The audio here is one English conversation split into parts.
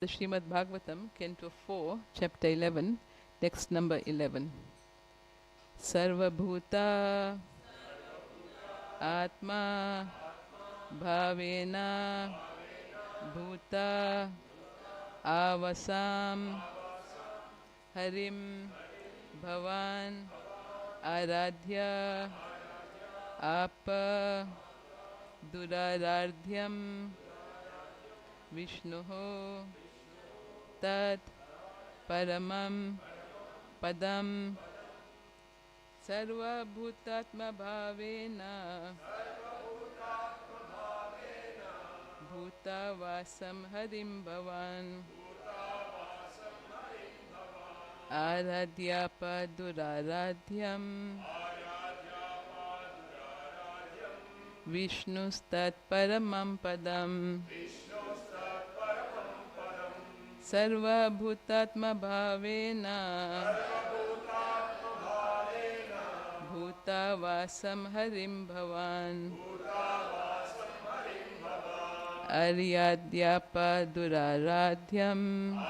The Srimad Bhagavatam, Canto 4, Chapter 11, text number 11. Sarva Bhuta Atma Bhavena Bhuta Avasam Harim Bhavan Aradhya Apa Durarardhyam Vishnuho Tat Paramam Padam Sarva Bhutatma Bhavena Bhuta Vasam Harim Bhavan Aradhyapa Duraradhyam Vishnustat Paramam Padam Sarva Bhutatma Bhavena Bhuta Vasam Harim Bhavan Aryadyapa Duraradhyam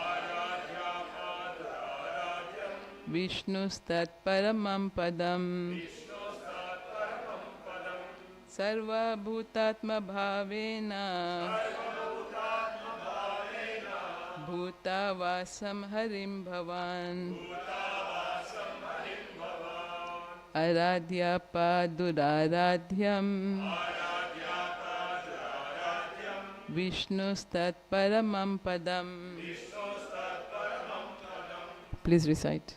Vishnustat Paramam Padam Sarva Bhutatma Bhavena Bhuta Vasam Harim Bhavan Aradhyapa Duraradhyam Vishnustat Paramam Padam. Please recite.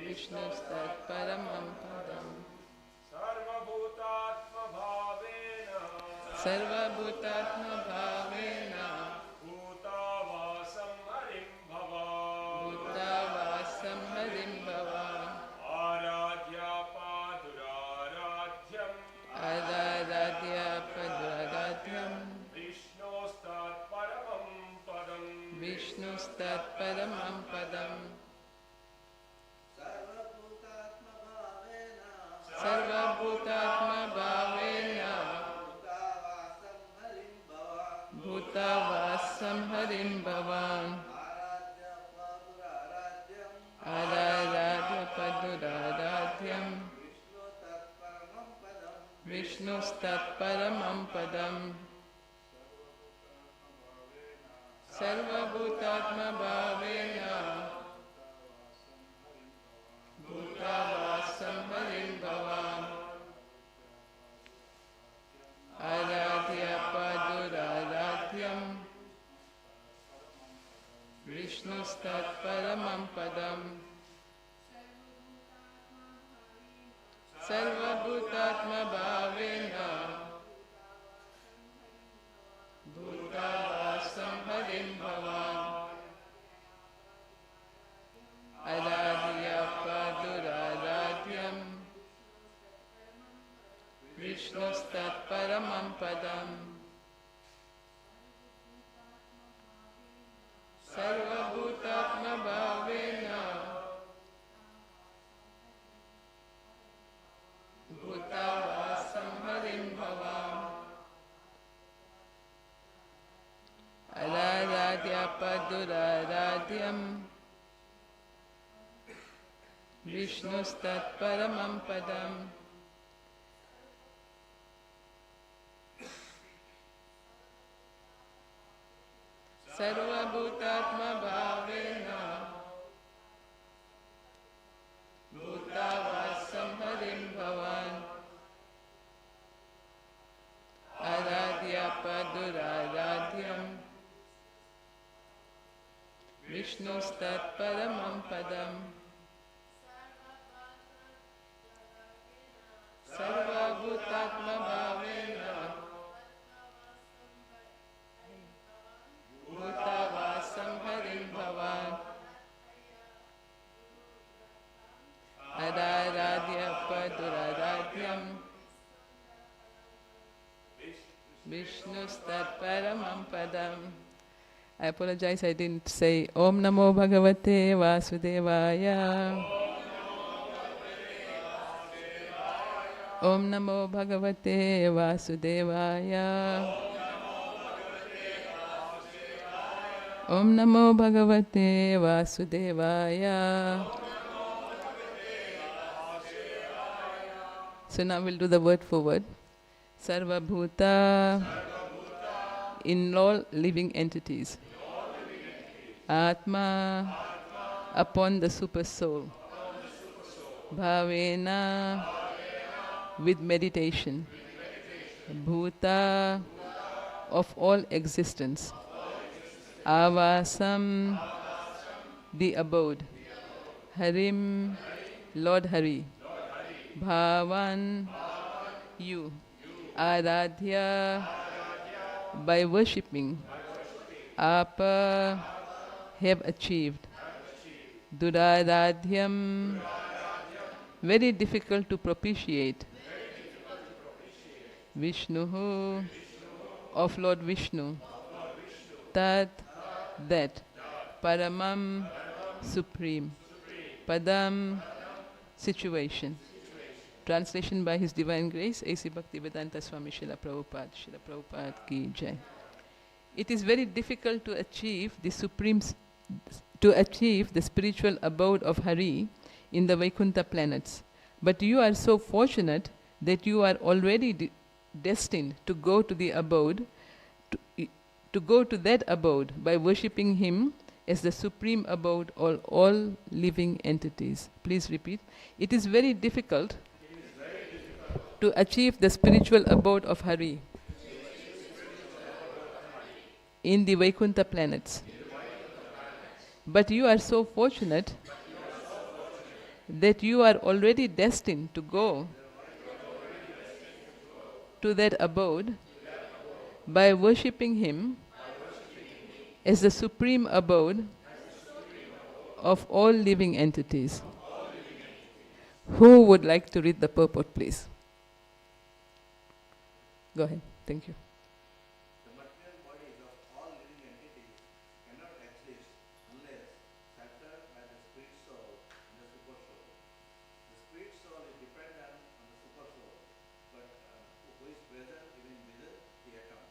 Vishnustat Paramam Padam. Sarva Bhutatma Bhavena Bhuta Vasam Harim Bhavan Aradhyapa Duraradhyam Vishnustat Paramam Padam Sarva Bhutatma Bhavena Bhuta Vasam Harim Bhavan Aradhyapa Duraradhyam Vishnustat Paramam Padam Sarva Bhutatma Bhavena Bhuta Vasam Harim Bhavan Aradhyapa Duraradhyam Vishnustat Paramam Padam Sarva Bhutatma Bhavena Bhuta Vasam Harim Bhavan Aradhyapa Duraradhyam Vishnustat Paramam Padam Sarva Bhutatma Bhavena Bhuta Vasam Harim Bhavan Aradhyapa Duraradhyam Vishnustat Paramam Padam Sarva Bhutatma Bhavena Bhuta Vasam Harim Bhavan Aradhyapa Duraradhyam Vishnustat Paramam Padam Sarva Bhutatma Bhavena Bhuta Vasam Harim Bhavan Aradhyapa Duraradhyam Vishnustat Paramam Padam. I apologize, I didn't say Om Namo Bhagavate Vasudevaya. Om Namo Bhagavate Vasudevaya. Om Namo Bhagavate Vasudevaya. So now we'll do the word for word. Sarva Bhuta, in all living entities. Atma, upon the super soul. Bhavena, with meditation. Bhuta, of all existence. Avasam, the abode. Harim, Lord Hari. Bhavan, you. Aradhya, by worshipping. Apa, have achieved. Duraradhyam, very difficult to propitiate. Vishnuhu, of Lord Vishnu. Tat, that. Paramam, supreme. Padam, situation. Translation by His Divine Grace, A.C. Bhaktivedanta Swami Srila Prabhupada. Srila Prabhupada ki jai. It is very difficult to achieve the to achieve the spiritual abode of Hari in the Vaikuntha planets. But you are so fortunate that you are already destined to go to the abode, to go to that abode by worshipping Him as the supreme abode of all living entities. Please repeat. It is very difficult to achieve the spiritual abode of Hari in the Vaikuntha planets. But you are so fortunate that you are already destined to go to that abode by worshipping Him as the supreme abode of all living entities. Who would like to read the purport, please? Go ahead. Thank you. The material bodies of all living entities cannot exist unless sheltered by the spirit soul and the super soul. The spirit soul is dependent on the super soul, but who is present even within the atom.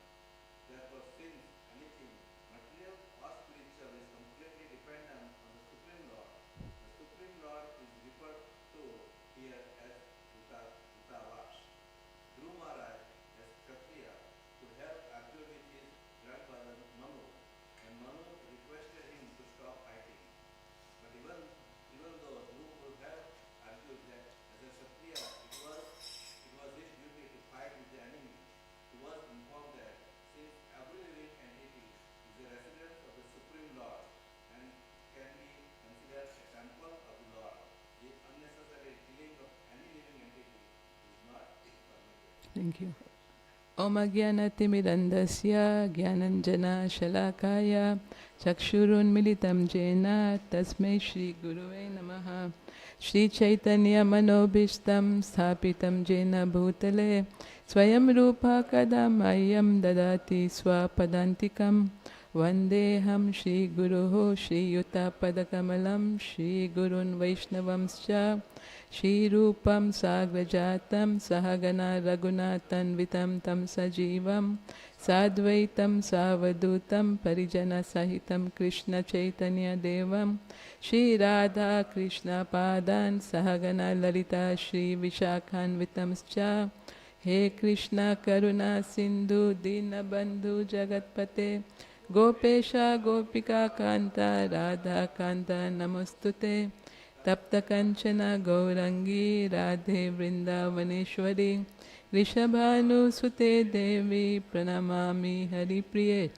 Therefore, since anything material or spiritual is completely dependent on the Supreme Lord, the Supreme Lord is referred to here as Bhutavash. Dhruva Maharaj, as Kshatriya, could have argued with his grandfather Manu, and Manu requested him to stop fighting. But even though Dhruva would have argued that as a Kshatriya it was his duty to fight with the enemy, he was informed that since every living entity is a resident of the Supreme Lord and can be considered a temple of the Lord, the unnecessary killing of any living entity is not permitted. Thank you. Om Agyanatimirandasya Gyananjana Shalakaya Chakshurun Militam Jena Tasmai Shri Guruve Namaha. Shri Chaitanya Manobishtam Sthapitam Jena Bhutale Swayam Rupa Kadamayam Dadati Swapadantikam Vandeham Shri Guruho Shri Yuta Padakamalam Shri Gurun Vaishnavamscha Shri Rupam Sagrajatam Sahagana Raghunatan Vitam Tam Sajivam Sadvaitam Savadutam Parijana Sahitam Krishna Chaitanya Devam Shri Radha Krishna Padan Sahagana Lalita Shri Vishakhan Vitamscha He Krishna Karuna Sindhu Dina Bandhu Jagatpate Gopesha Gopika Kanta Radha Kanta Namostute Tapta Kanchana Gaurangi Radhe Vrindavaneshwari Rishabhanu Sute Devi Pranamami Hari Priye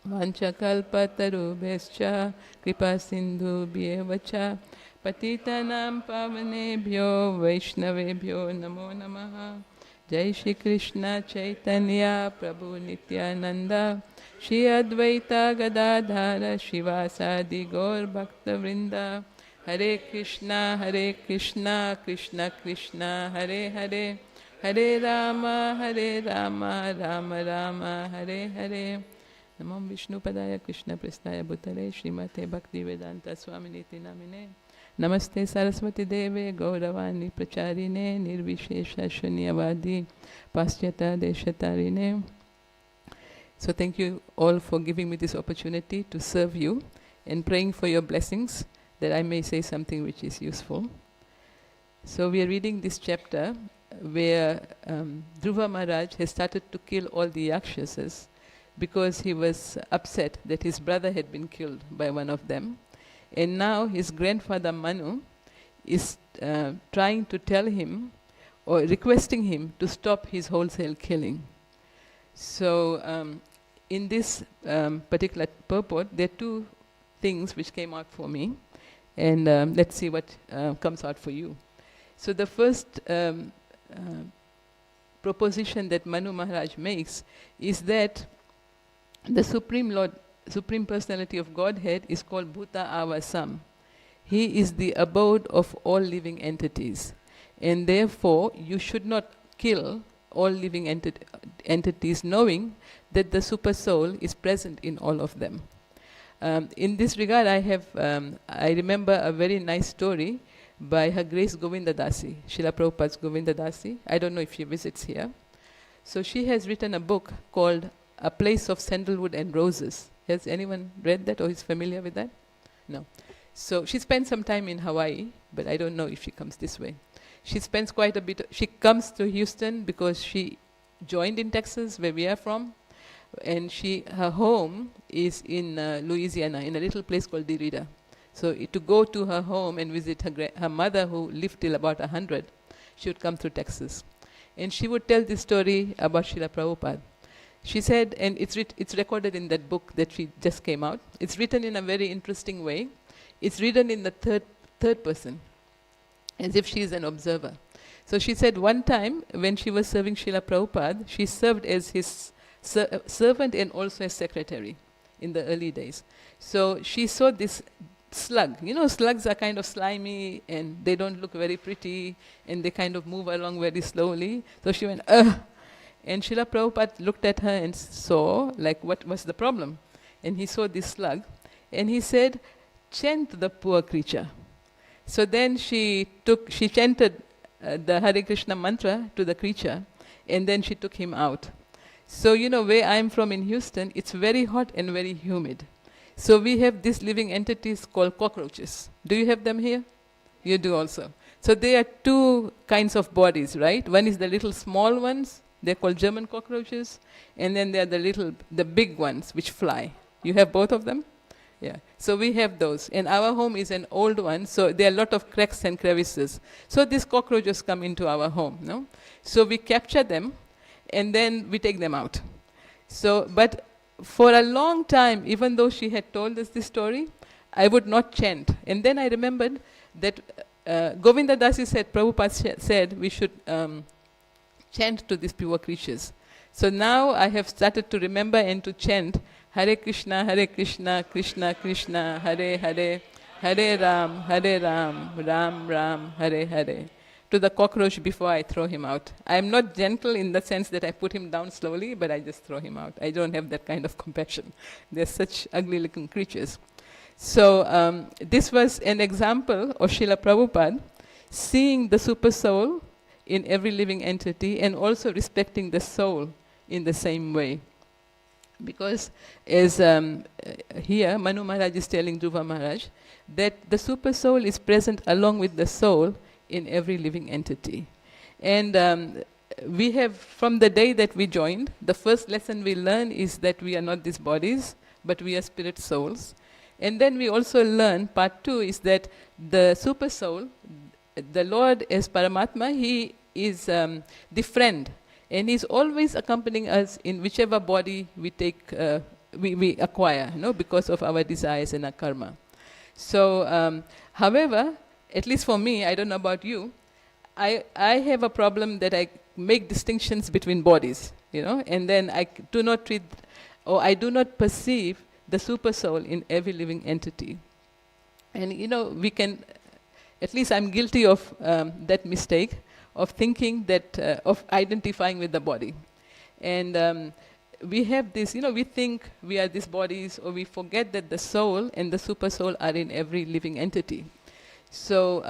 Vanchakalpatarubhescha Kripa Sindhu Bhyevacha Patitanam Pavanebhyo Vaishnavebhyo Namo Namaha. Jai Shri Krishna Chaitanya Prabhu Nityananda Shri Advaita Gadadhara Shivasadi Gaur Bhakta Vrinda. Hare Krishna Krishna Krishna Hare Hare Hare Rama, Hare Rama, Rama Rama, Hare Hare. Namo Vishnu Padaya Krishna Prestaya Bhutale Srimate Bhakti Vedanta Swaminiti Namine. Namaste Saraswati Deve Gauravani Pracharine Nirvishesha Shunyavadi Paschata Deshatarine. So thank you all for giving me this opportunity to serve you and praying for your blessings that I may say something which is useful. So we are reading this chapter where Dhruva Maharaj has started to kill all the Yakshasas because he was upset that his brother had been killed by one of them. And now his grandfather Manu is trying to tell him or requesting him to stop his wholesale killing. So in this particular purport, there are two things which came out for me. And let's see what comes out for you. So the first proposition that Manu Maharaj makes is that the Supreme Lord, Supreme Personality of Godhead is called Bhuta Avasam. He is the abode of all living entities. And therefore, you should not kill all living entities knowing that the Super Soul is present in all of them. In this regard, I remember a very nice story by Her Grace Govinda Dasi, Srila Prabhupada's Govinda Dasi. I don't know if she visits here. So she has written a book called A Place of Sandalwood and Roses. Has anyone read that or is familiar with that? No. So she spent some time in Hawaii, but I don't know if she comes this way. She spends quite a bit. She comes to Houston because she joined in Texas, where we are from, and her home is in Louisiana, in a little place called Derrida. So to go to her home and visit her mother, who lived till about 100, she would come through Texas. And she would tell this story about Srila Prabhupada. She said, and it's recorded in that book that she just came out. It's written in a very interesting way. It's written in the third person, as if she is an observer. So she said one time when she was serving Srila Prabhupada, she served as his servant and also as secretary in the early days. So she saw this slug. You know, slugs are kind of slimy and they don't look very pretty and they kind of move along very slowly. So she went, ugh. And Srila Prabhupada looked at her and saw, like, what was the problem? And he saw this slug and he said, chant the poor creature. So then she chanted the Hare Krishna mantra to the creature and then she took him out. So, you know, where I'm from in Houston, it's very hot and very humid. So we have these living entities called cockroaches. Do you have them here? You do also. So there are two kinds of bodies, right? One is the little small ones, they're called German cockroaches, and then there are the big ones which fly. You have both of them? Yeah. So we have those. And our home is an old one, so there are a lot of cracks and crevices. So these cockroaches come into our home, no? So we capture them, and then we take them out. So, but for a long time, even though she had told us this story, I would not chant. And then I remembered that Govinda Dasi said, Prabhupada said we should chant to these pure creatures. So now I have started to remember and to chant Hare Krishna, Krishna Krishna, Hare Hare, Hare Ram, Ram Ram, Hare Hare, to the cockroach before I throw him out. I am not gentle in the sense that I put him down slowly, but I just throw him out. I don't have that kind of compassion. They're such ugly looking creatures. So this was an example of Srila Prabhupada seeing the super soul in every living entity and also respecting the soul in the same way. Because as here Manu Maharaj is telling Dhruva Maharaj that the super soul is present along with the soul in every living entity. And we have, from the day that we joined, the first lesson we learn is that we are not these bodies, but we are spirit souls. And then we also learn, part 2 is that the super soul, the Lord as Paramatma, he is the friend. And he's always accompanying us in whichever body we take, we acquire, you know, because of our desires and our karma. So, however, at least for me, I don't know about you, I have a problem that I make distinctions between bodies, you know, and then I do not treat, or I do not perceive the super soul in every living entity. And, you know, we can, at least I'm guilty of that mistake of thinking that, of identifying with the body. And we have this, we think we are these bodies, or we forget that the soul and the super soul are in every living entity. So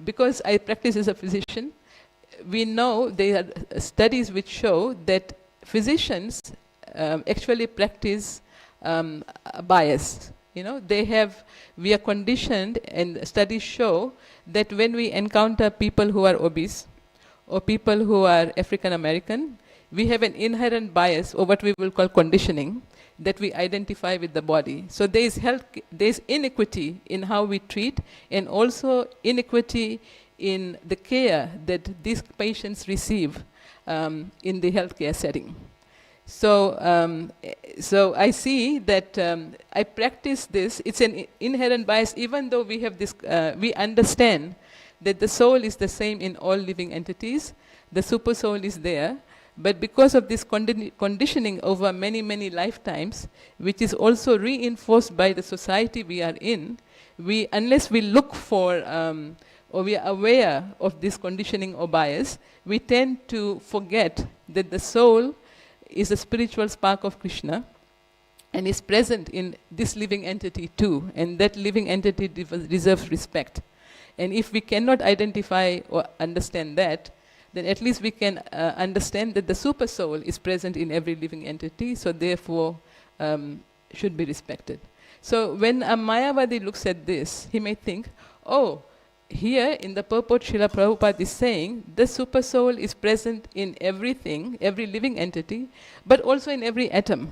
because I practice as a physician, we know there are studies which show that physicians actually practice bias. We are conditioned, and studies show that when we encounter people who are obese or people who are African American, we have an inherent bias, or what we will call conditioning, that we identify with the body. So there is inequity in how we treat, and also inequity in the care that these patients receive in the healthcare setting. So I see that I practice this. It's an inherent bias, even though we have this, we understand that the soul is the same in all living entities. The super soul is there. But because of this conditioning over many, many lifetimes, which is also reinforced by the society we are in, unless we look for or we are aware of this conditioning or bias, we tend to forget that the soul is a spiritual spark of Krishna and is present in this living entity too, and that living entity deserves respect. And if we cannot identify or understand that, then at least we can understand that the super soul is present in every living entity, so therefore should be respected. So when a Mayavadi looks at this, he may think, oh, here in the purport Srila Prabhupada is saying the super soul is present in everything, every living entity, but also in every atom.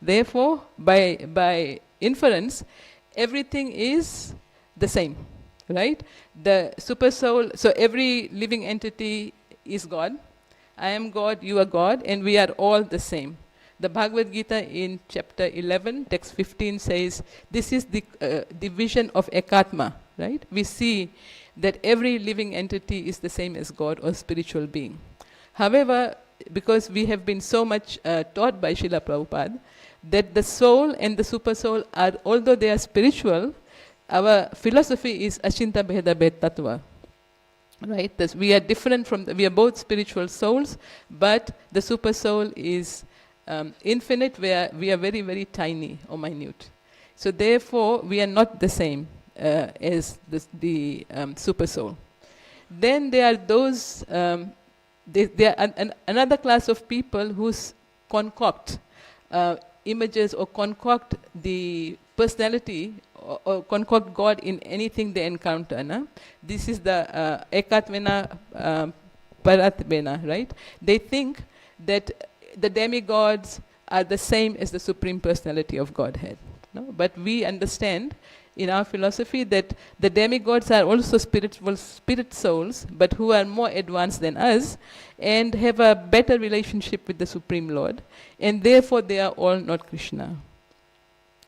Therefore, by inference, everything is the same, right? The super soul, so every living entity is God. I am God, you are God, and we are all the same. The Bhagavad Gita in chapter 11, text 15 says, this is the division of Ekatma, right? We see that every living entity is the same as God or spiritual being. However, because we have been so much taught by Srila Prabhupada, that the soul and the super soul are, although they are spiritual, our philosophy is Achinta Bheda Bhed Tattva. Right? We are different from, we are both spiritual souls, but the super soul is infinite, where we are very, very tiny or minute. So therefore, we are not the same as the super soul. Then there are those, there are another class of people who concoct images or concoct the personality or concoct God in anything they encounter. Na? This is the Ekatvena Paratvena, right? They think that the demigods are the same as the Supreme Personality of Godhead. No? But we understand in our philosophy that the demigods are also spiritual spirit souls, but who are more advanced than us and have a better relationship with the Supreme Lord, and therefore they are all not Krishna.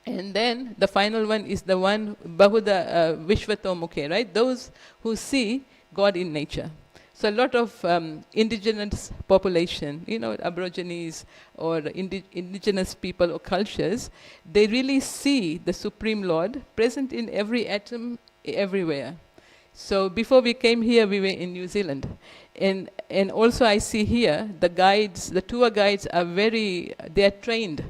And then the final one is the one, Bahuda Vishvatomukhe, right? Those who see God in nature. So a lot of indigenous population, Aborigines or indigenous people or cultures, they really see the Supreme Lord present in every atom, everywhere. So before we came here, we were in New Zealand. And also I see here, the guides, the tour guides are they are trained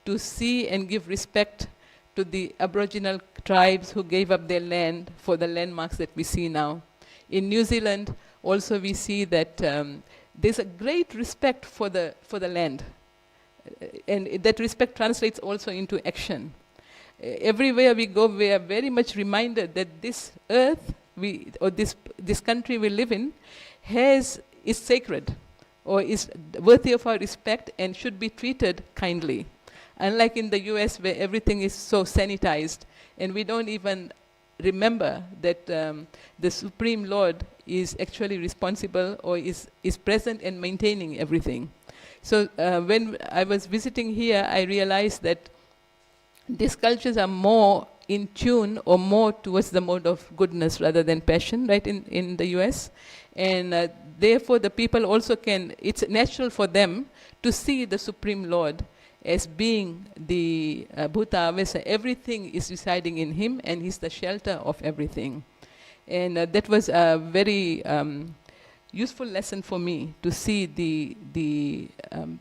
to see and give respect to the Aboriginal tribes who gave up their land for the landmarks that we see now. In New Zealand, also we see that there's a great respect for the land. And that respect translates also into action. Everywhere we go, we are very much reminded that this earth, this country we live in, is sacred, or is worthy of our respect and should be treated kindly. Unlike in the US, where everything is so sanitized, and we don't even remember that the Supreme Lord is actually responsible or is present and maintaining everything. So when I was visiting here, I realized that these cultures are more in tune or more towards the mode of goodness rather than passion, right, in the US. And therefore the people also it's natural for them to see the Supreme Lord as being the Bhuta Avesa. Everything is residing in him, and he's the shelter of everything. And that was very useful lesson for me to see the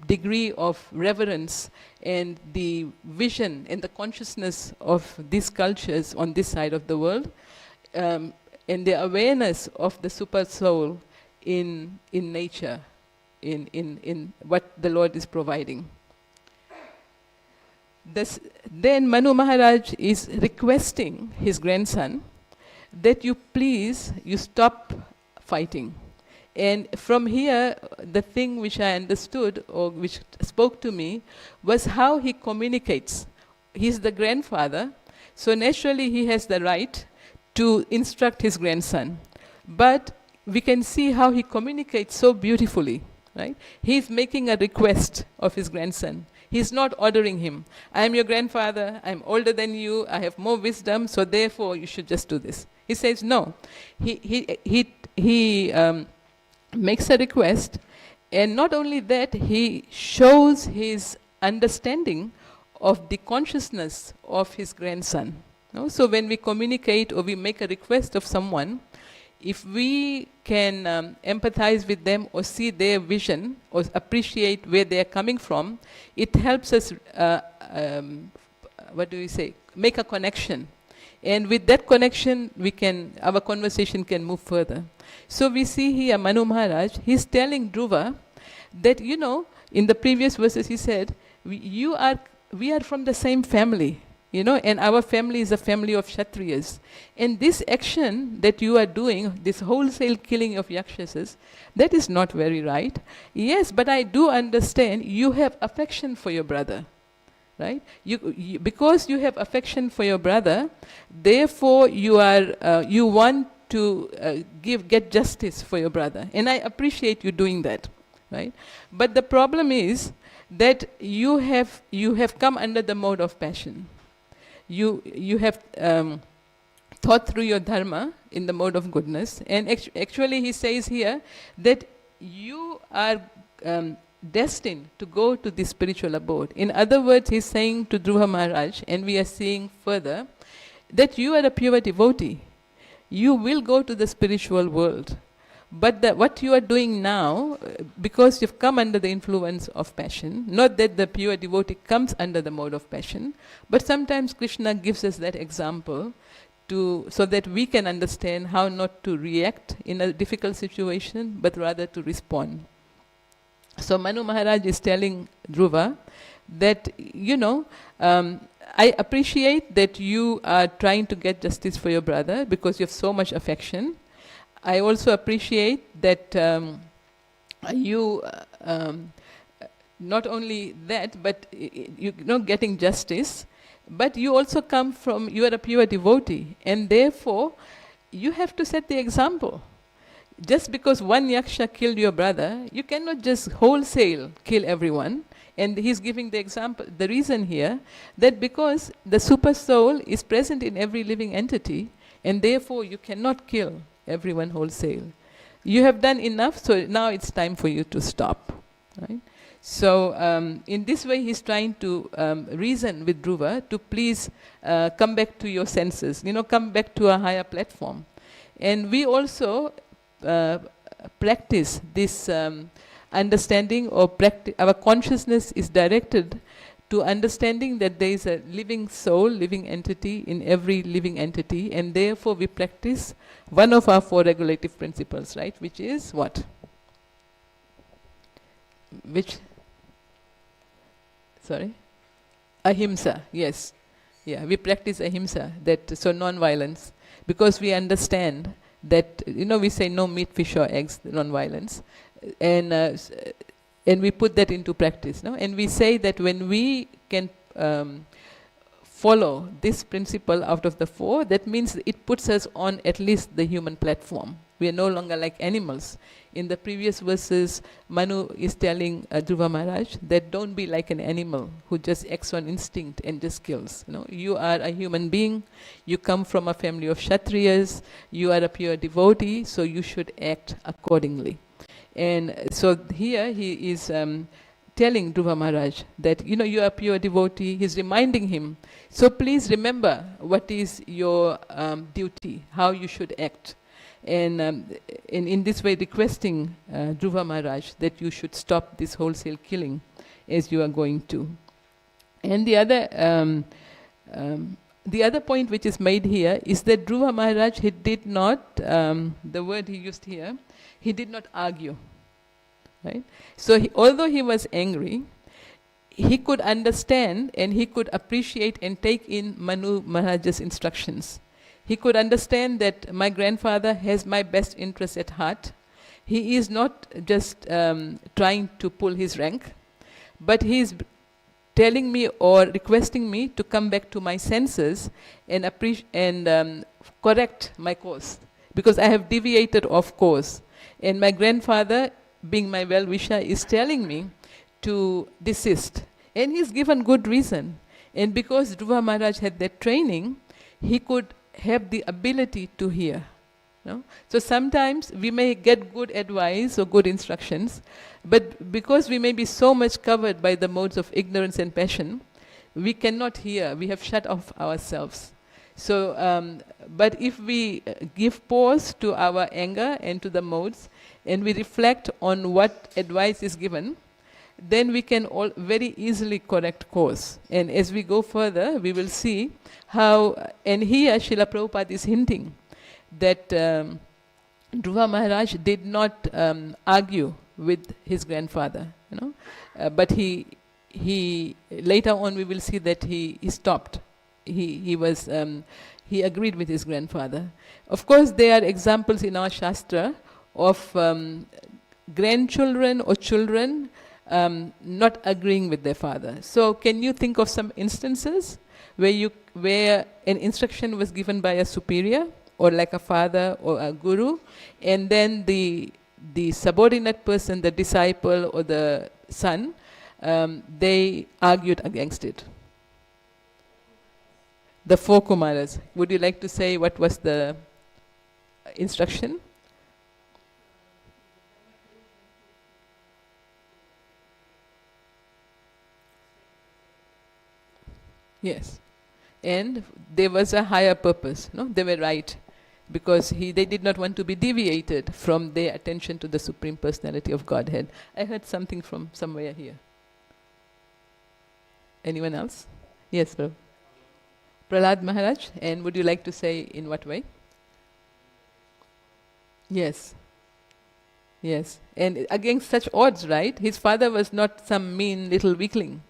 degree of reverence and the vision and the consciousness of these cultures on this side of the world, and the awareness of the super soul in nature, in what the Lord is providing. Then Manu Maharaj is requesting his grandson that you stop fighting. And from here, the thing which I understood or which spoke to me was how he communicates. He's the grandfather, so naturally he has the right to instruct his grandson. But we can see how he communicates so beautifully, right? He's making a request of his grandson. He's not ordering him. I am your grandfather, I'm older than you, I have more wisdom, so therefore you should just do this. He says no. He makes a request, and not only that, he shows his understanding of the consciousness of his grandson. No? So when we communicate or we make a request of someone, if we can empathize with them or see their vision or appreciate where they are coming from, it helps us, make a connection. And with that connection, our conversation can move further. So we see here Manu Maharaj, he's telling Dhruva that, in the previous verses he said, we are from the same family, and our family is a family of Kshatriyas. And this action that you are doing, this wholesale killing of Yakshasas, that is not very right. Yes, but I do understand you have affection for your brother. Right? Because you have affection for your brother, therefore you want to get justice for your brother. And I appreciate you doing that. Right? But the problem is that you have come under the mode of passion. You have thought through your dharma in the mode of goodness. And actually he says here that you are destined to go to the spiritual abode. In other words, he's saying to Dhruva Maharaj, and we are seeing further, that you are a pure devotee. You will go to the spiritual world. But what you are doing now, because you've come under the influence of passion, not that the pure devotee comes under the mode of passion, but sometimes Krishna gives us that example so that we can understand how not to react in a difficult situation, but rather to respond. So Manu Maharaj is telling Dhruva that, I appreciate that you are trying to get justice for your brother because you have so much affection. I also appreciate that you, not only that, but getting justice, but you also you are a pure devotee, and therefore you have to set the example. Just because one yaksha killed your brother, you cannot just wholesale kill everyone. And he's giving the example, the reason here, that because the super soul is present in every living entity, and therefore you cannot kill everyone wholesale. You have done enough, so now it's time for you to stop. Right? So in this way, he's trying to reason with Dhruva to please come back to your senses, come back to a higher platform. And we also practice this understanding, or our consciousness is directed to understanding that there is a living soul, living entity in every living entity, and therefore we practice one of our 4 regulative principles, right? Which is what? Sorry? Ahimsa, yes. Yeah, we practice ahimsa, so non-violence, because we understand that, we say no meat, fish or eggs, non-violence, and we put that into practice, no? And we say that when we can follow this principle out of the 4, that means it puts us on at least the human platform. We are no longer like animals. In the previous verses, Manu is telling Dhruva Maharaj that don't be like an animal who just acts on instinct and just kills. You are a human being, you come from a family of Kshatriyas, you are a pure devotee, so you should act accordingly. And so here he is telling Dhruva Maharaj that, you are a pure devotee. He's reminding him, so please remember what is your duty, how you should act. and in this way requesting Dhruva Maharaj that you should stop this wholesale killing as you are going to. And the other point which is made here is that Dhruva Maharaj, he did not, the word he used here, he did not argue. Right? So although he was angry, he could understand and he could appreciate and take in Manu Maharaj's instructions. He could understand that my grandfather has my best interest at heart. He is not just trying to pull his rank, but he is telling me or requesting me to come back to my senses and correct my course, because I have deviated off course. And my grandfather, being my well-wisher, is telling me to desist. And he's given good reason. And because Dhruva Maharaj had that training, he could have the ability to hear. No? So sometimes we may get good advice or good instructions, but because we may be so much covered by the modes of ignorance and passion, we cannot hear. We have shut off ourselves. So, but if we give pause to our anger and to the modes, and we reflect on what advice is given, then we can all very easily correct course. And as we go further, we will see how, and here Srila Prabhupada is hinting that Dhruva Maharaj did not argue with his grandfather, but he later on we will see that he stopped. He agreed with his grandfather. Of course, there are examples in our Shastra of grandchildren or children not agreeing with their father. So can you think of some instances where an instruction was given by a superior or like a father or a guru, and then the subordinate person, the disciple or the son, they argued against it? The four Kumaras. Would you like to say what was the instruction? Yes. And there was a higher purpose. No? They were right. Because they did not want to be deviated from their attention to the Supreme Personality of Godhead. I heard something from somewhere here. Anyone else? Yes, bro. Prahlad Maharaj, and would you like to say in what way? Yes. Yes. And against such odds, right? His father was not some mean little weakling.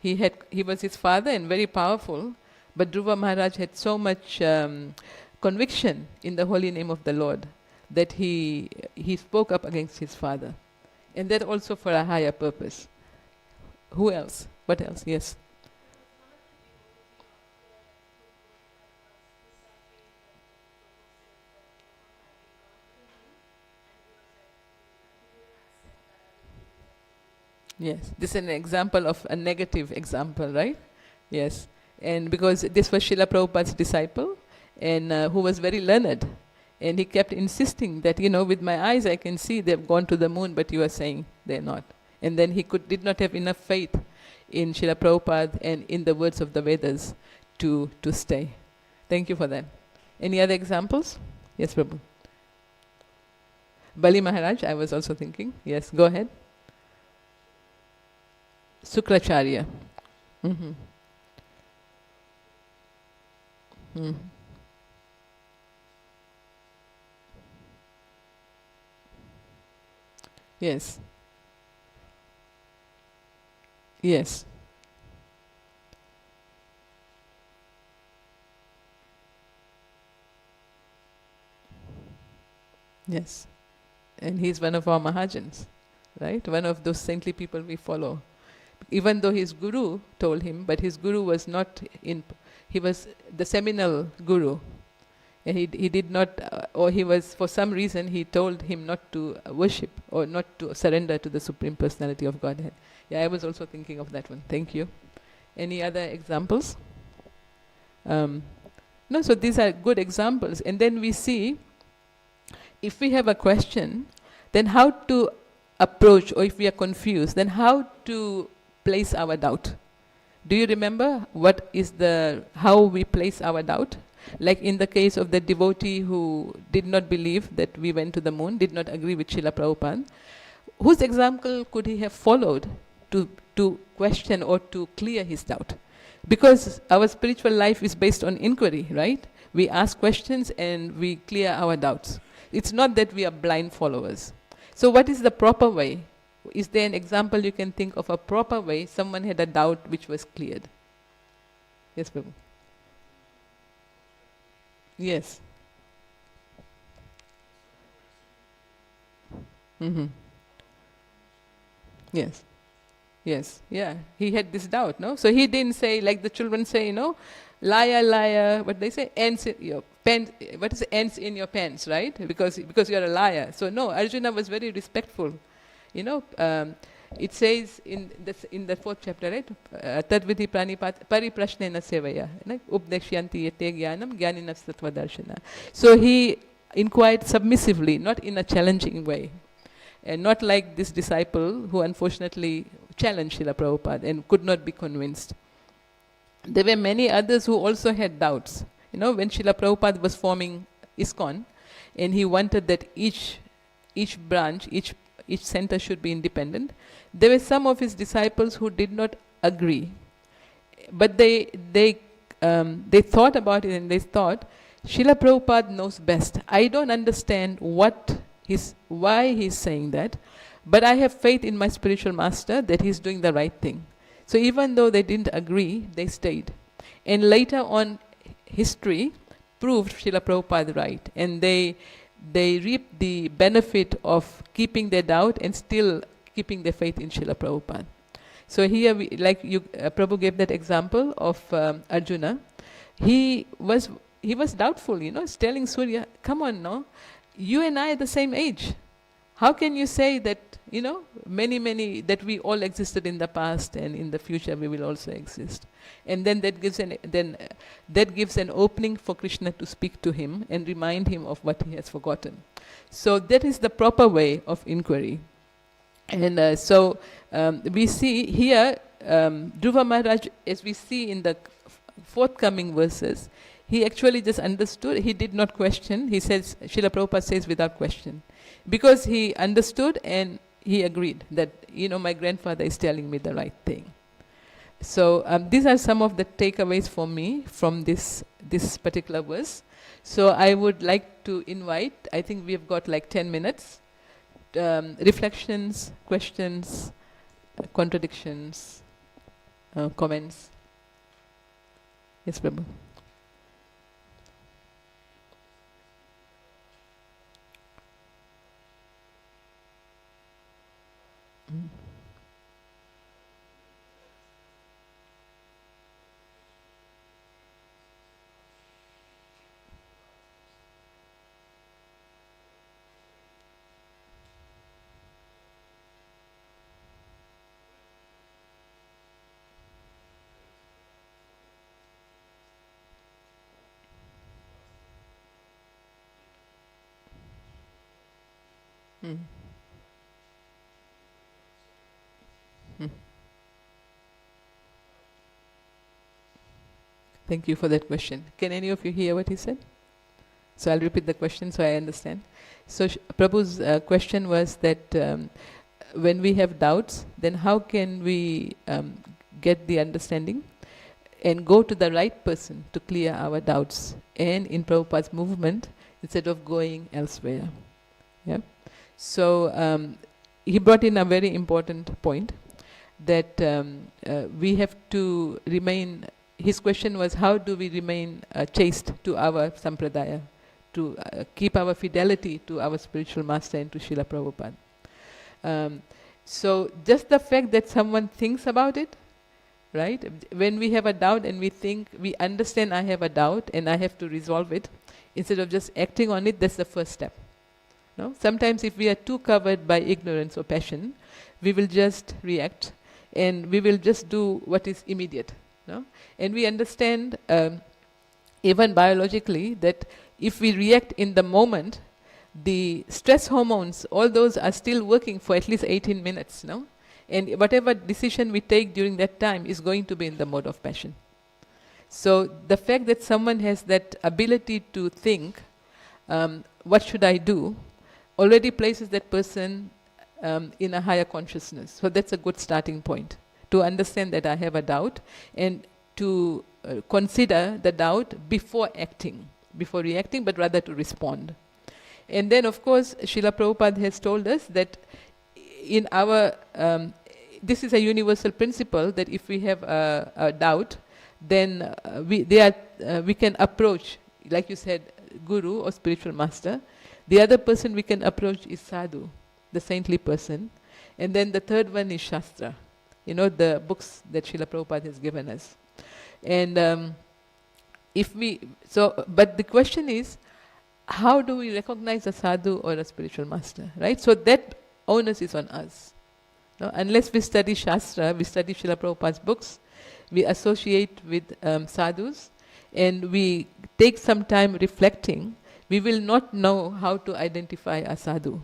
He was his father and very powerful, but Dhruva Maharaj had so much conviction in the holy name of the Lord that he spoke up against his father. And that also for a higher purpose. Who else? What else? Yes. Yes, this is an example of a negative example, right? Yes, and because this was Srila Prabhupada's disciple, and who was very learned, and he kept insisting that, with my eyes I can see they've gone to the moon, but you are saying they're not. And then he did not have enough faith in Srila Prabhupada and in the words of the Vedas to stay. Thank you for that. Any other examples? Yes, Prabhu. Bali Maharaj, I was also thinking. Yes, go ahead. Sukracharya. Mm-hmm. Mm. Yes. Yes. Yes. And he's one of our Mahajans, right? One of those saintly people we follow. Even though his guru told him, but his guru was not he was the seminal guru. And he did not, or he was, for some reason, he told him not to worship or not to surrender to the Supreme Personality of Godhead. Yeah, I was also thinking of that one. Thank you. Any other examples? No, so these are good examples. And then we see, if we have a question, then how to approach, or if we are confused, then how to place our doubt. Do you remember how we place our doubt? Like in the case of the devotee who did not believe that we went to the moon, did not agree with Srila Prabhupada, whose example could he have followed to question or to clear his doubt? Because our spiritual life is based on inquiry, right? We ask questions and we clear our doubts. It's not that we are blind followers. So what is the proper way? Is there an example you can think of a proper way someone had a doubt which was cleared? Yes, Prabhu. Yes. Mm-hmm. Yes. Yes. Yeah. He had this doubt, no? So he didn't say, like the children say, liar, liar, what they say, ants in your pants, what is it? Ants in your pants, right? Because you're a liar. So no, Arjuna was very respectful. It says in the fourth chapter, right? Tadvidhi pranipat pariprashnena sevaya, updeshyanti yate jnanam jnaninas tattva darshana. So he inquired submissively, not in a challenging way. And not like this disciple who unfortunately challenged Srila Prabhupada and could not be convinced. There were many others who also had doubts. When Srila Prabhupada was forming ISKCON, and he wanted that each branch, each center should be independent, there were some of his disciples who did not agree. But they thought about it and they thought, Srila Prabhupada knows best. I don't understand why he's saying that, but I have faith in my spiritual master that he's doing the right thing. So even though they didn't agree, they stayed. And later on, history proved Srila Prabhupada right, and they reaped the benefit of keeping their doubt and still keeping their faith in Srila Prabhupada. So here, Prabhu gave that example of Arjuna. He was doubtful, he's telling Surya, come on, no, you and I are the same age. How can you say that, many, that we all existed in the past and in the future we will also exist? And then that gives an opening for Krishna to speak to him and remind him of what he has forgotten. So that is the proper way of inquiry. And we see here, Dhruva Maharaj, as we see in the forthcoming verses, he actually just understood, he did not question. He says, Srila Prabhupada says without question. Because he understood and he agreed that, my grandfather is telling me the right thing. So these are some of the takeaways for me from this particular verse. So I would like to invite, I think we have got like 10 minutes, reflections, questions, contradictions, comments. Yes, Prabhu. Mm. Mm. Thank you for that question. Can any of you hear what he said? So I'll repeat the question so I understand. So Prabhu's question was that when we have doubts, then how can we get the understanding and go to the right person to clear our doubts, and in Prabhupada's movement instead of going elsewhere? Yeah. So he brought in a very important point that we have to remain. His question was, how do we remain chaste to our sampradaya, to keep our fidelity to our spiritual master and to Srila Prabhupada? So just the fact that someone thinks about it, right? When we have a doubt and we understand I have a doubt and I have to resolve it, instead of just acting on it, that's the first step. No? Sometimes if we are too covered by ignorance or passion, we will just react and we will just do what is immediate. No? And we understand, even biologically, that if we react in the moment, the stress hormones, all those are still working for at least 18 minutes. No? And whatever decision we take during that time is going to be in the mode of passion. So the fact that someone has that ability to think, what should I do, already places that person in a higher consciousness. So that's a good starting point, to understand that I have a doubt, and to consider the doubt before acting, before reacting, but rather to respond. And then, of course, Srila Prabhupada has told us that in our, this is a universal principle, that if we have a doubt, then we can approach, like you said, guru or spiritual master. The other person we can approach is sadhu, the saintly person. And then the third one is shastra, you know, the books that Srila Prabhupada has given us. And but the question is, how do we recognize a sadhu or a spiritual master, right? So that onus is on us. No? Unless we study Shastra, we study Srila Prabhupada's books, we associate with sadhus, and we take some time reflecting, we will not know how to identify a sadhu,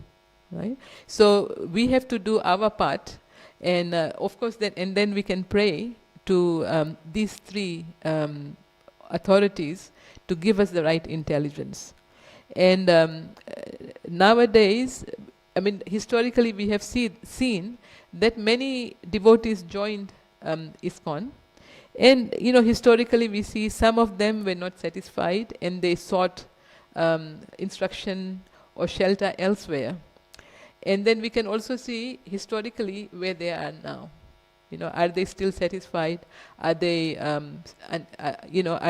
right? So we have to do our part, and of course, then we can pray to these three authorities to give us the right intelligence. And nowadays, I mean, historically we have seen that many devotees joined ISKCON, and you know, historically we see some of them were not satisfied and they sought instruction or shelter elsewhere. And then we can also see historically where they are now. You know, are they still satisfied? Are they, are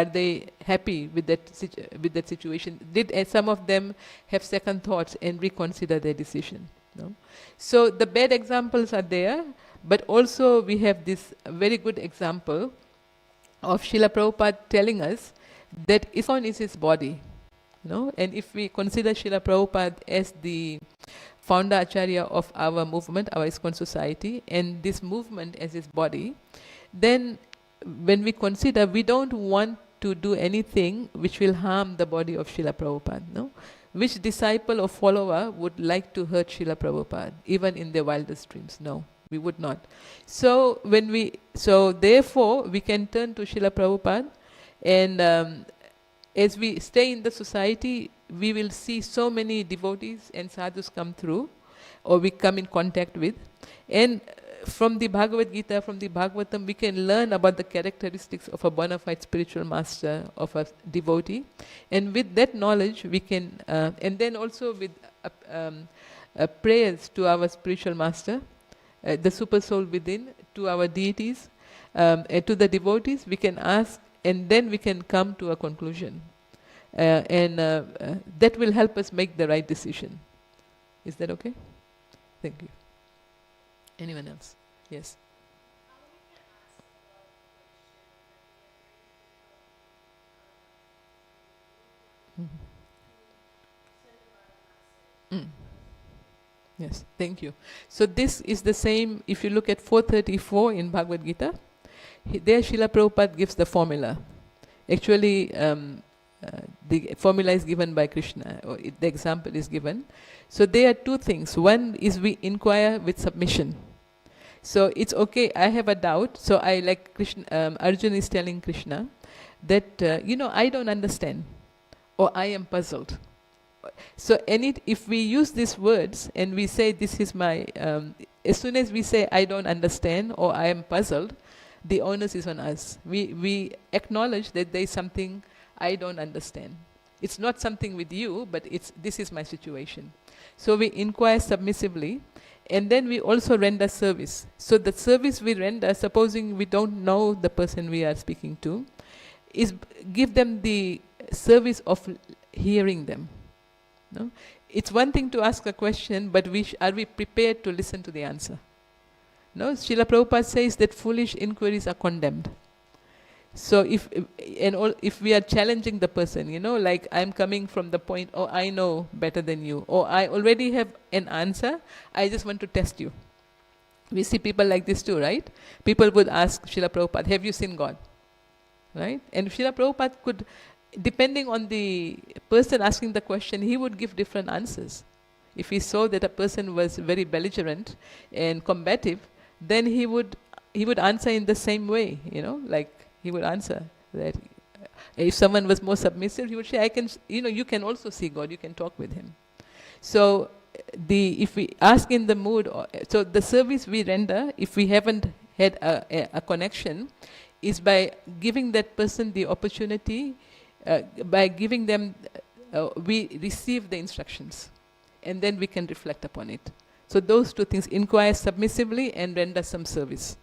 they happy with that situation? Did some of them have second thoughts and reconsider their decision? No? So the bad examples are there, but also we have this very good example of Srila Prabhupada telling us that ISKCON is his body. No? And if we consider Srila Prabhupada as the founder Acharya of our movement, our ISKCON society, and this movement as his body, then when we consider, we don't want to do anything which will harm the body of Srila Prabhupada. No? Which disciple or follower would like to hurt Srila Prabhupada, even in their wildest dreams? No, we would not. So therefore, we can turn to Srila Prabhupada, and as we stay in the society, we will see so many devotees and sadhus come through, or we come in contact with. And from the Bhagavad Gita, from the Bhagavatam, we can learn about the characteristics of a bona fide spiritual master, of a devotee. And with that knowledge, we can, and then also with prayers to our spiritual master, the super soul within, to our deities, and to the devotees, we can ask, and then we can come to a conclusion. That will help us make the right decision. Is that okay? Thank you. Anyone else? Yes. Mm. Yes, thank you. So this is the same, if you look at 434 in Bhagavad Gita, there Srila Prabhupada gives the formula. Actually, the formula is given by Krishna, or the example is given. So there are two things. One is we inquire with submission. So it's okay, I have a doubt. So I, like Krishna, Arjuna is telling Krishna that, I don't understand, or I am puzzled. So if we use these words and we say, this is my, as soon as we say, I don't understand, or I am puzzled, the onus is on us. We acknowledge that there is something I don't understand. It's not something with you, but this is my situation. So we inquire submissively, and then we also render service. So the service we render, supposing we don't know the person we are speaking to, is give them the service of hearing them. No? It's one thing to ask a question, but are we prepared to listen to the answer? No? Srila Prabhupada says that foolish inquiries are condemned. So if we are challenging the person, like I'm coming from the point, oh, I know better than you, or I already have an answer, I just want to test you. We see people like this too, right? People would ask Srila Prabhupada, have you seen God? Right? And Srila Prabhupada could, depending on the person asking the question, he would give different answers. If he saw that a person was very belligerent and combative, then he would answer in the same way, like he would answer. That if someone was more submissive, he would say, you can also see God, you can talk with him. So if we ask in the mood, so the service we render, if we haven't had a connection, is by giving that person the opportunity, by giving them, we receive the instructions, and then we can reflect upon it. So those two things: inquire submissively and render some service.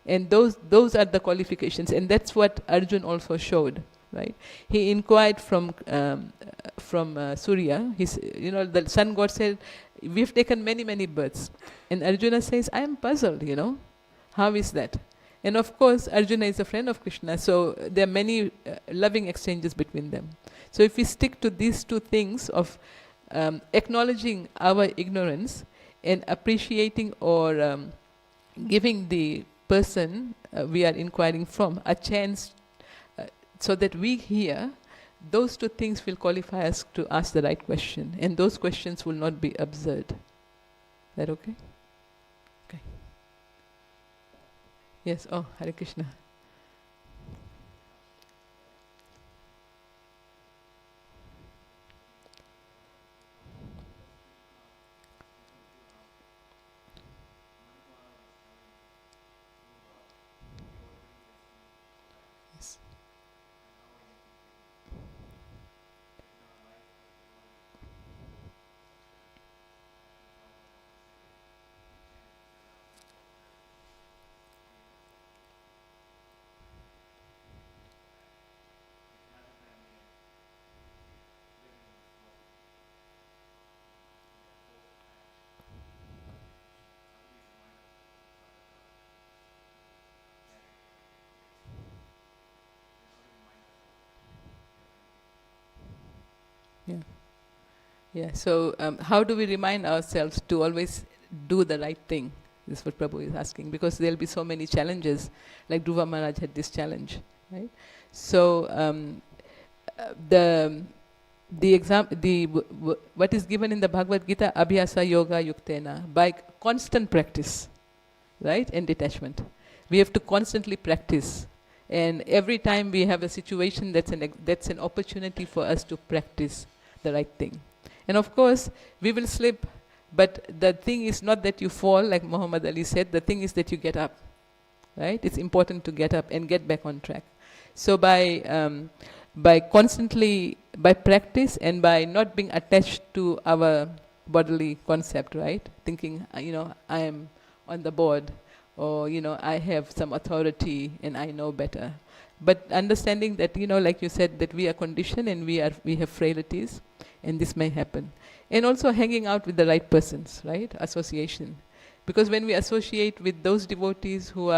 And those are the qualifications, and that's what Arjun also showed, right? He inquired from Surya. The sun god said, "We've taken many, many births," and Arjuna says, "I am puzzled. How is that?" And of course, Arjuna is a friend of Krishna, so there are many loving exchanges between them. So if we stick to these two things of acknowledging our ignorance and appreciating or giving the person we are inquiring from a chance, so that we hear, those two things will qualify us to ask the right question, and those questions will not be absurd. Is that okay? Okay. Yes. Oh, Hare Krishna. Yes. Yeah. Yeah. So how do we remind ourselves to always do the right thing? This is what Prabhu is asking, because there'll be so many challenges. Like Dhruva Maharaj had this challenge, right? So what is given in the Bhagavad Gita, Abhyasa Yoga Yuktena, by constant practice, right, and detachment. We have to constantly practice, and every time we have a situation, that's an opportunity for us to practice the right thing. And of course, we will slip, but the thing is not that you fall, like Muhammad Ali said. The thing is that you get up, right? It's important to get up and get back on track. So by practice and by not being attached to our bodily concept, right? Thinking, I am on the board, or I have some authority and I know better. But understanding that, like you said, that we are conditioned and we have frailties, and this may happen. And also hanging out with the right persons, right? Association. Because when we associate with those devotees who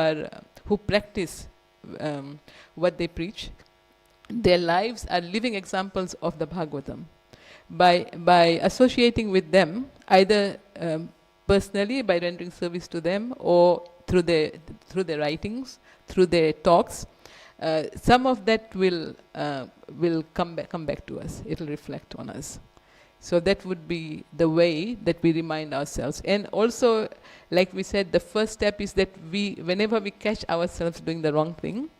practice what they preach, their lives are living examples of the Bhagavatam. By associating with them, either personally by rendering service to them, or through their writings, through their talks, some of that will come back to us. It will reflect on us. So that would be the way that we remind ourselves. And also, like we said, the first step is that whenever we catch ourselves doing the wrong thing,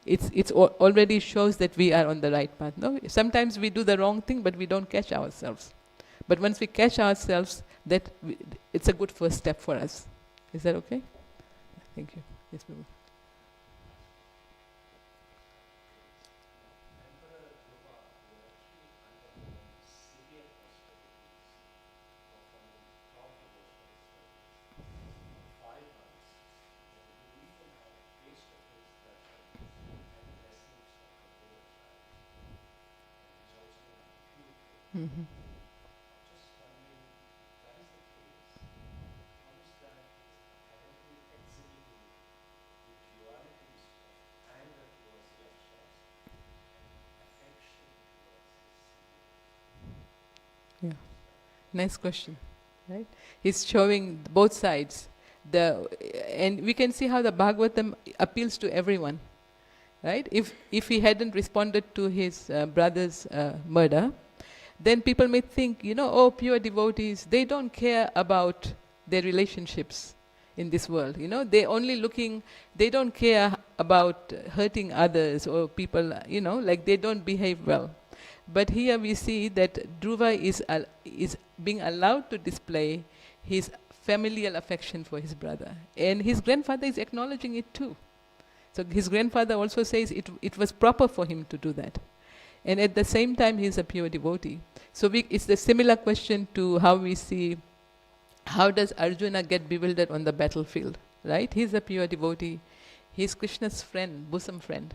it's already shows that we are on the right path. No, sometimes we do the wrong thing, but we don't catch ourselves. But once we catch ourselves, it's a good first step for us. Is that okay? Thank you. Yes, Prabhu. Mm-hmm. Yeah, nice question, right? He's showing both sides. And we can see how the Bhagavatam appeals to everyone, right? If he hadn't responded to his brother's murder, then people may think, pure devotees, they don't care about their relationships. in this world. You know, they only looking, they don't care about hurting others or people, you know, like they don't behave well. But here we see that Dhruva is being allowed to display his familial affection for his brother. And his grandfather is acknowledging it too. So his grandfather also says it was proper for him to do that. And at the same time, he is a pure devotee. So it's the similar question to how we see, how does Arjuna get bewildered on the battlefield, right? He's a pure devotee. He's Krishna's friend, bosom friend.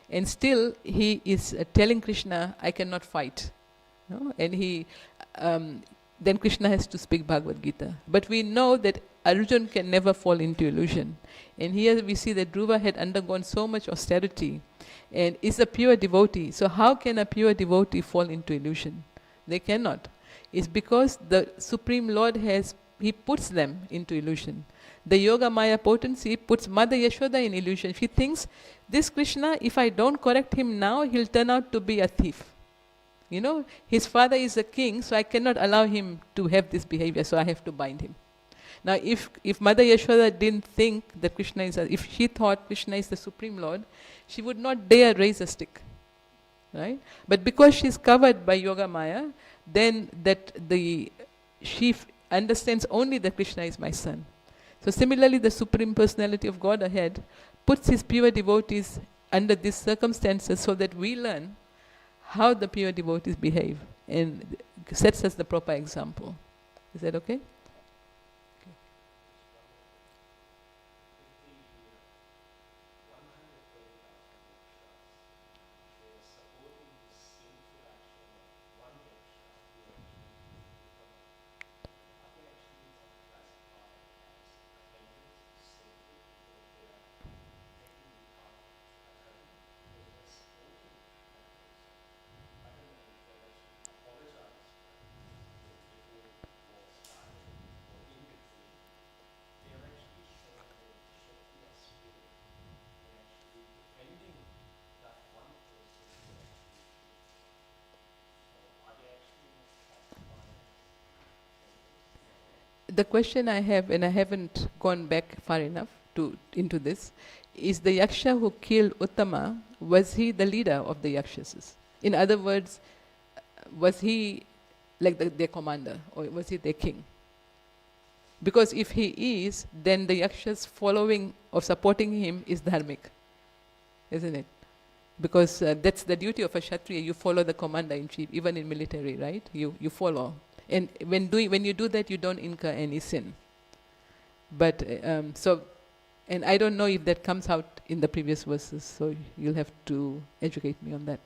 And still, he is telling Krishna, I cannot fight. No? And then Krishna has to speak Bhagavad Gita. But we know that Arjuna can never fall into illusion. And here we see that Dhruva had undergone so much austerity and is a pure devotee. So how can a pure devotee fall into illusion? They cannot. It's because the Supreme Lord he puts them into illusion. The Yoga Maya potency puts Mother Yashoda in illusion. She thinks, this Krishna, if I don't correct him now, he'll turn out to be a thief. You know, his father is a king, so I cannot allow him to have this behavior, so I have to bind him. Now, if Mother Yashoda didn't think that Krishna if she thought Krishna is the Supreme Lord, she would not dare raise a stick, right? But because she's covered by Yoga Maya, then she understands only that Krishna is my son. So similarly, the Supreme Personality of Godhead puts his pure devotees under these circumstances so that we learn how the pure devotees behave and sets us the proper example. Is that okay? The question I have, and I haven't gone back far enough into this, is the Yaksha who killed Uttama, was he the leader of the Yakshas? In other words, was he like their commander, or was he their king? Because if he is, then the Yakshas following or supporting him is dharmic, isn't it? Because that's the duty of a Kshatriya, you follow the commander-in-chief, even in military, right? You follow. And when you do that, you don't incur any sin. But and I don't know if that comes out in the previous verses, so you'll have to educate me on that.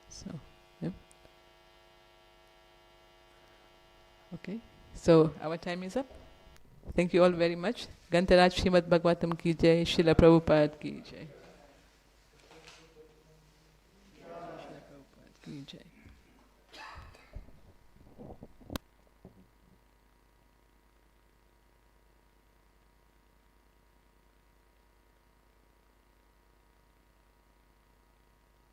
So, yeah. Okay. So our time is up. Thank you all very much. Gantaraj Srimad Bhagavatam ki jai, Srila Prabhupada ki jai. Srila Prabhupada ki jai.